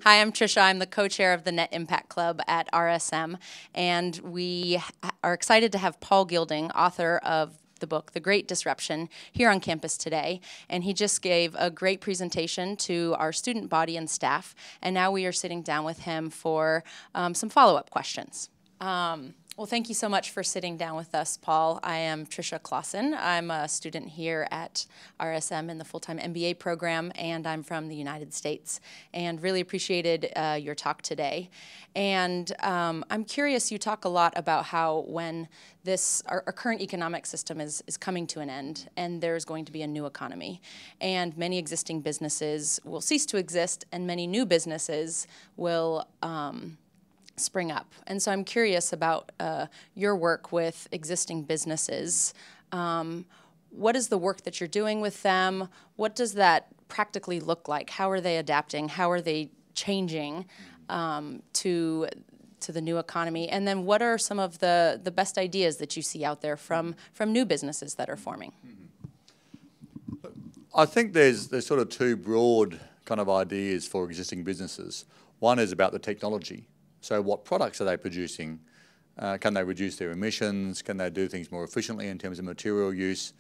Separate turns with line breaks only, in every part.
Hi, I'm Trisha. I'm the co-chair of the Net Impact Club at RSM, and we are excited to have Paul Gilding, author of the book, The Great Disruption, here on campus today. And he just gave a great presentation to our student body and staff, and now we are sitting down with him for some follow-up questions. Well, thank you so much for sitting down with us, Paul. I am Trisha Clauson. I'm a student here at RSM in the full-time MBA program, and I'm from the United States, and really appreciated your talk today. And I'm curious, you talk a lot about how when our current economic system is coming to an end, and there's going to be a new economy, and many existing businesses will cease to exist, and many new businesses will spring up. And so I'm curious about your work with existing businesses. What is the work that you're doing with them? What does that practically look like? How are they adapting? How are they changing to the new economy? And then what are some of the best ideas that you see out there from new businesses that are forming?
I think there's sort of two broad kind of ideas for existing businesses. One is about the technology. So what products are they producing? Can they reduce their emissions? Can they do things more efficiently in terms of material use?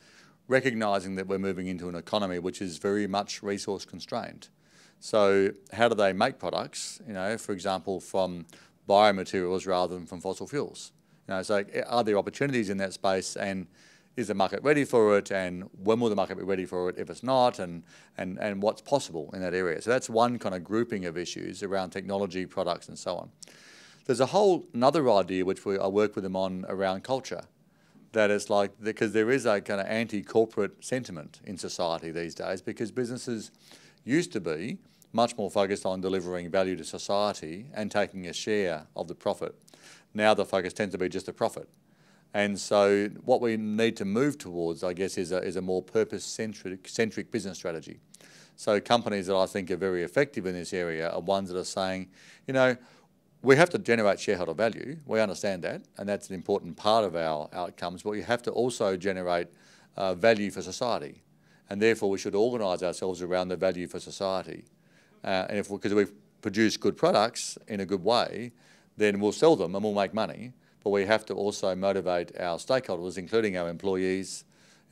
Recognising that we're moving into an economy which is very much resource constrained. So how do they make products, for example, from biomaterials rather than from fossil fuels? So are there opportunities in that space, and is the market ready for it, and when will the market be ready for it if it's not, and what's possible in that area? So that's one kind of grouping of issues around technology, products, and so on. There's a whole another idea which I work with them on around culture, that it's like, because there is a kind of anti-corporate sentiment in society these days, because businesses used to be much more focused on delivering value to society and taking a share of the profit. Now the focus tends to be just the profit. And so what we need to move towards, I guess, is a more purpose-centric business strategy. So companies that I think are very effective in this area are ones that are saying, we have to generate shareholder value. We understand that, and that's an important part of our outcomes, but we have to also generate value for society. And therefore, we should organise ourselves around the value for society. And because we produce good products in a good way, then we'll sell them and we'll make money. But we have to also motivate our stakeholders, including our employees,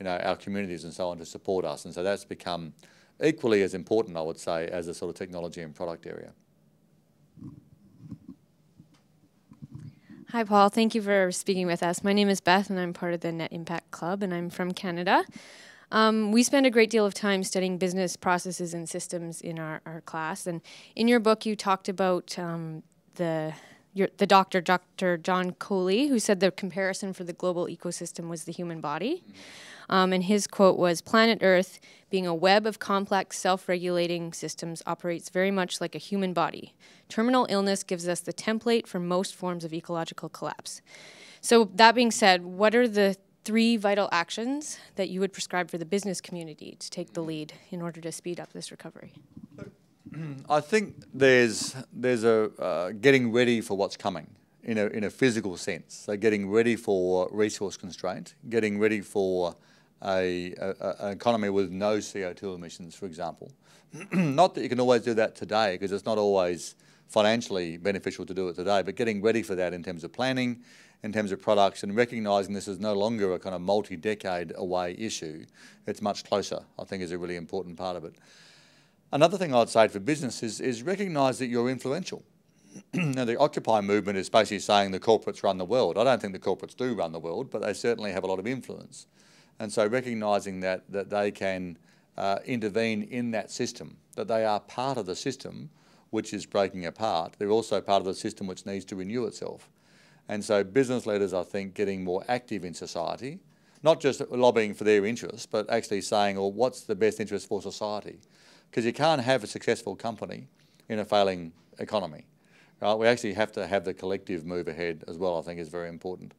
our communities and so on, to support us. And so that's become equally as important, I would say, as the sort of technology and product area.
Hi, Paul. Thank you for speaking with us. My name is Beth, and I'm part of the Net Impact Club, and I'm from Canada. We spend a great deal of time studying business processes and systems in our class. And in your book, you talked about the Dr. John Coley, who said the comparison for the global ecosystem was the human body. And his quote was, "Planet Earth, being a web of complex self-regulating systems, operates very much like a human body. Terminal illness gives us the template for most forms of ecological collapse." So that being said, what are the 3 vital actions that you would prescribe for the business community to take the lead in order to speed up this recovery?
I think there's a getting ready for what's coming in a physical sense. So getting ready for resource constraint, getting ready for an economy with no CO2 emissions, for example. Not that you can always do that today, because it's not always financially beneficial to do it today, but getting ready for that in terms of planning, in terms of products, and recognising this is no longer a kind of multi-decade away issue. It's much closer, I think, is a really important part of it. Another thing I'd say for businesses is recognise that you're influential. Now, the Occupy movement is basically saying the corporates run the world. I don't think the corporates do run the world, but they certainly have a lot of influence. And so recognising that they can intervene in that system, that they are part of the system which is breaking apart. They're also part of the system which needs to renew itself. And so business leaders, I think, getting more active in society, not just lobbying for their interests, but actually saying, well, what's the best interest for society? Because you can't have a successful company in a failing economy. Right? We actually have to have the collective move ahead as well, I think, is very important.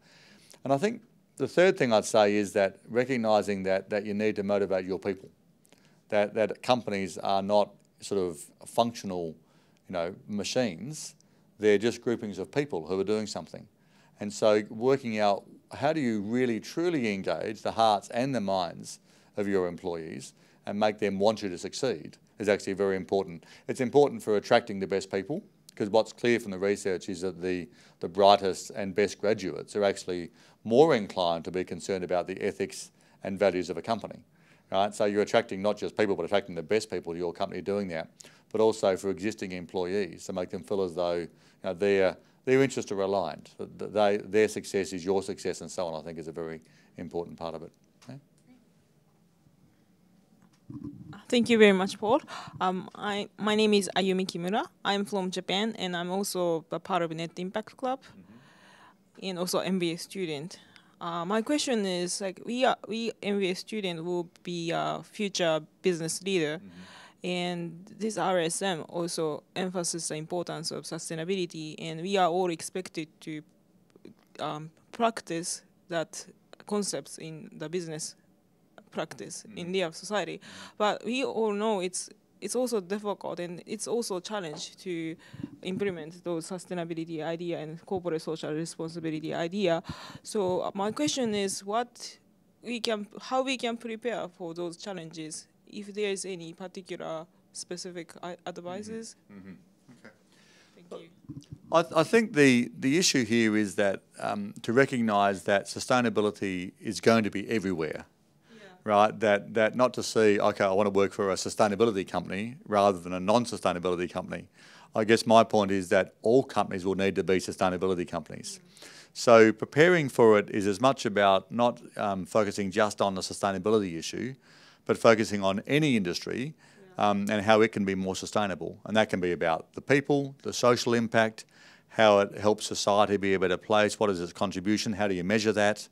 And I think the third thing I'd say is that recognising that you need to motivate your people, that companies are not sort of functional, machines. They're just groupings of people who are doing something. And so working out how do you really truly engage the hearts and the minds of your employees and make them want you to succeed is actually very important. It's important for attracting the best people, because what's clear from the research is that the brightest and best graduates are actually more inclined to be concerned about the ethics and values of a company. Right? So you're attracting not just people, but attracting the best people to your company doing that, but also for existing employees to make them feel as though their interests are aligned. Their success is your success, and so on, I think is a very important part of it. Okay?
Thank you very much, Paul. My name is Ayumi Kimura. I'm from Japan, and I'm also a part of Net Impact Club, and also MBA student. My question is, like, we MBA student will be a future business leader, and this RSM also emphasizes the importance of sustainability, and we are all expected to practice that concepts in the business practice in their society. But we all know it's also difficult, and it's also a challenge to implement those sustainability idea and corporate social responsibility idea. So my question is how we can prepare for those challenges, if there is any particular specific advices.
Okay.
Thank you.
I think the issue here is that to recognise that sustainability is going to be everywhere. Right, that not to see, okay, I want to work for a sustainability company rather than a non-sustainability company. I guess my point is that all companies will need to be sustainability companies. So preparing for it is as much about not focusing just on the sustainability issue, but focusing on any industry and how it can be more sustainable. And that can be about the people, the social impact, how it helps society be a better place, what is its contribution, how do you measure that?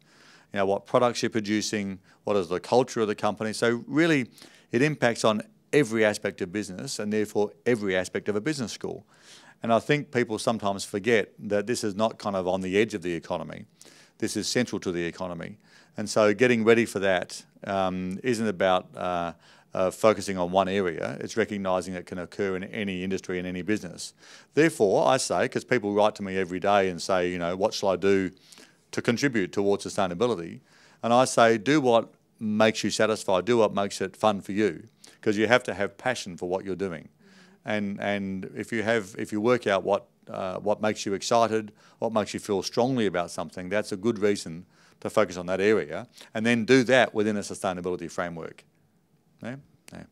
What products you're producing, what is the culture of the company. So really, it impacts on every aspect of business and therefore every aspect of a business school. And I think people sometimes forget that this is not kind of on the edge of the economy. This is central to the economy. And so getting ready for that isn't about focusing on one area. It's recognising it can occur in any industry and any business. Therefore, I say, because people write to me every day and say, what shall I do to contribute towards sustainability? And I say, do what makes you satisfied, do what makes it fun for you, because you have to have passion for what you're doing. And if you work out what makes you excited, what makes you feel strongly about something, that's a good reason to focus on that area, and then do that within a sustainability framework. Yeah? Yeah.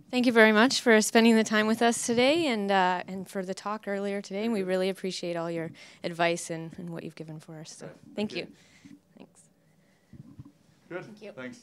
Thank you very much for spending the time with us today and for the talk earlier today. And we really appreciate all your advice and what you've given for us. So thank you. Thanks.
Good.
Thank you.
Thanks.